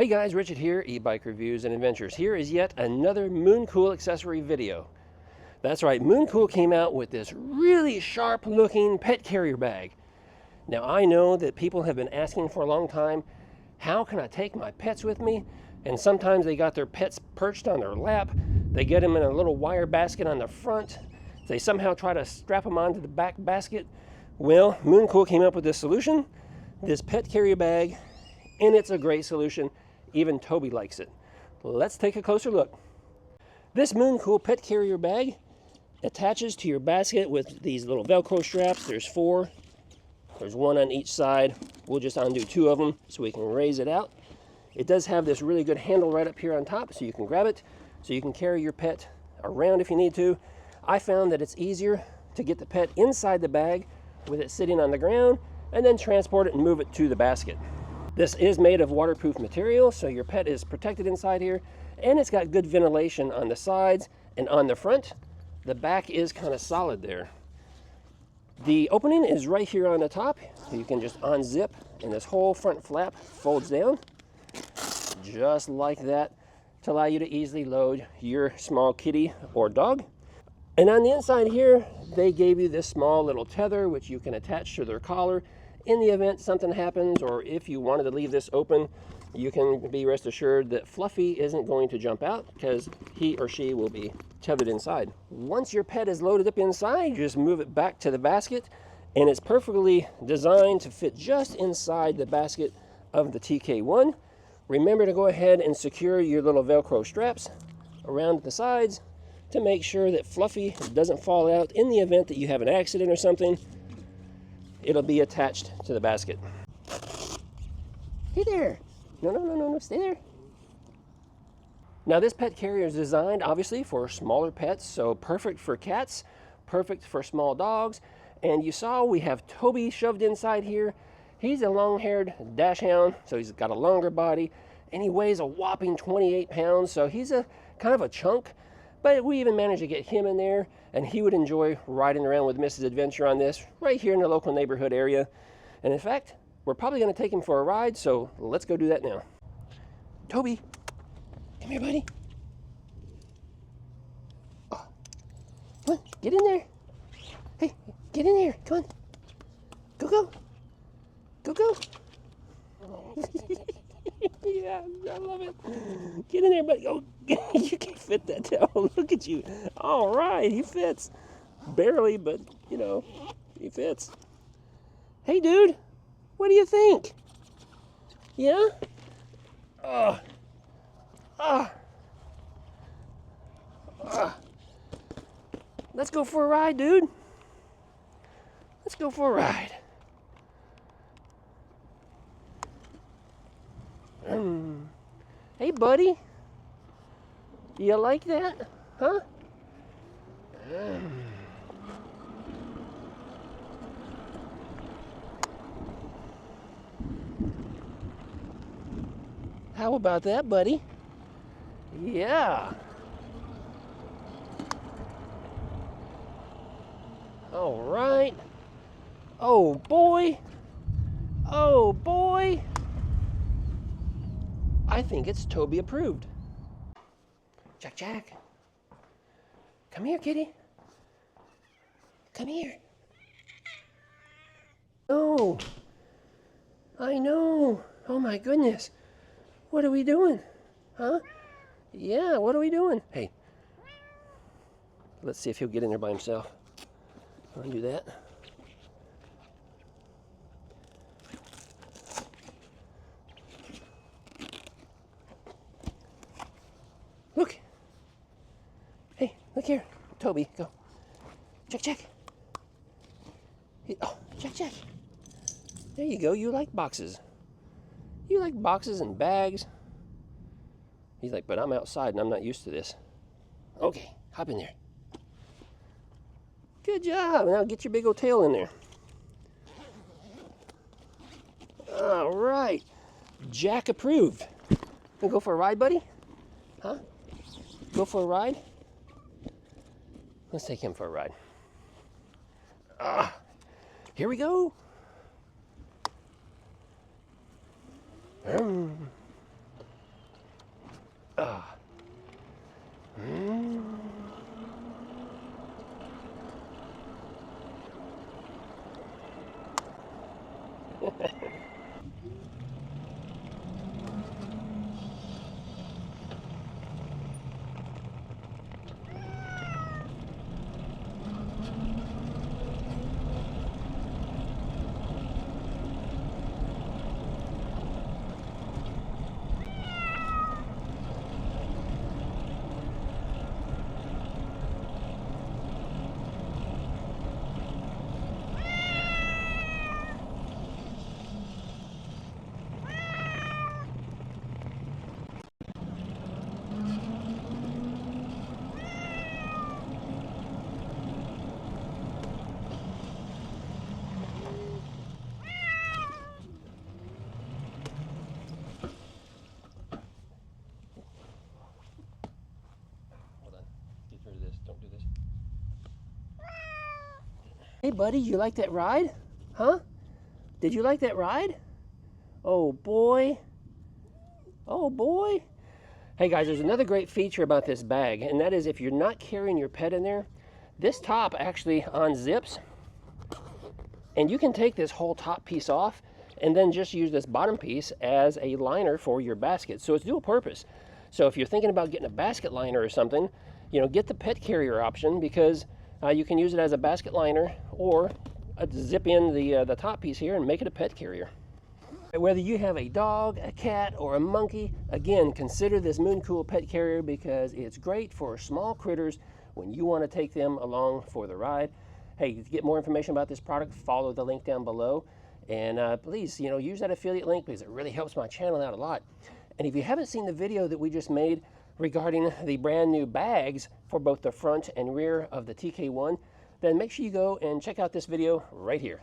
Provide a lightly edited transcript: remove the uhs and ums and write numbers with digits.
Hey guys, Richard here, eBike Reviews and Adventures. Here is yet another Mooncool accessory video. That's right, Mooncool came out with this really sharp looking pet carrier bag. Now I know that people have been asking for a long time, how can I take my pets with me? And sometimes they got their pets perched on their lap. They get them in a little wire basket on the front. They somehow try to strap them onto the back basket. Well, Mooncool came up with this solution, this pet carrier bag, and it's a great solution. Even Toby likes it. Let's take a closer look. This Mooncool Pet Carrier bag attaches to your basket with these little Velcro straps. There's 4. There's 1 on each side. We'll just undo 2 of them so we can raise it out. It does have this really good handle right up here on top so you can grab it, so you can carry your pet around if you need to. I found that it's easier to get the pet inside the bag with it sitting on the ground and then transport it and move it to the basket. This is made of waterproof material, so your pet is protected inside here, and it's got good ventilation on the sides and on the front. The back is kind of solid there. The opening is right here on the top. You can just unzip, and this whole front flap folds down, just like that, to allow you to easily load your small kitty or dog. And on the inside here, they gave you this small little tether, which you can attach to their collar. In the event something happens, or if you wanted to leave this open, you can be rest assured that Fluffy isn't going to jump out because he or she will be tethered inside. Once your pet is loaded up inside, you just move it back to the basket, and it's perfectly designed to fit just inside the basket of the TK1. Remember to go ahead and secure your little Velcro straps around the sides to make sure that Fluffy doesn't fall out in the event that you have an accident or something. It'll be attached to the basket. Hey there. No, stay there. Now this pet carrier is designed obviously for smaller pets, so perfect for cats, perfect for small dogs. And you saw we have Toby shoved inside here. He's a long-haired dachshund, so he's got a longer body, and he weighs a whopping 28 pounds, so he's a kind of a chunk. But we even managed to get him in there, and he would enjoy riding around with Mrs. Adventure on this right here in the local neighborhood area. And in fact, we're probably going to take him for a ride, so let's go do that now. Toby, come here, buddy. Oh, come on, get in there. Hey, get in here. Come on. Go. Yeah, I love it. Get in there, buddy. Oh, you can fit that down. Look at you. All right, he fits. Barely, but, you know, he fits. Hey, dude, what do you think? Yeah? Let's go for a ride, dude. Let's go for a ride. Hey, buddy. You like that? Huh? How about that, buddy? Yeah. All right. Oh, boy. Oh, boy. I think it's Toby approved. Jack. Come here, kitty. Come here. Oh, I know. Oh my goodness. What are we doing? Huh? Yeah, what are we doing? Hey, let's see if he'll get in there by himself. I'll do that. Look. Hey, look here. Toby, go. Jack. Hey, oh, Jack. There you go. You like boxes. You like boxes and bags. He's like, but I'm outside and I'm not used to this. Okay, hop in there. Good job. Now get your big old tail in there. All right. Jack approved. Wanna go for a ride, buddy? Huh? Go for a ride? Let's take him for a ride. Here we go. Hey, buddy, you like that ride? Huh? Did you like that ride? Oh, boy. Oh, boy. Hey, guys, there's another great feature about this bag, and that is if you're not carrying your pet in there, this top actually unzips, and you can take this whole top piece off and then just use this bottom piece as a liner for your basket. So it's dual purpose. So if you're thinking about getting a basket liner or something, you know, get the pet carrier option, because you can use it as a basket liner, or zip in the top piece here and make it a pet carrier. Whether you have a dog, a cat, or a monkey, again, consider this Mooncool Pet Carrier, because it's great for small critters when you want to take them along for the ride. Hey, to get more information about this product, follow the link down below. And please, you know, use that affiliate link, because it really helps my channel out a lot. And if you haven't seen the video that we just made regarding the brand new bags for both the front and rear of the TK1, then make sure you go and check out this video right here.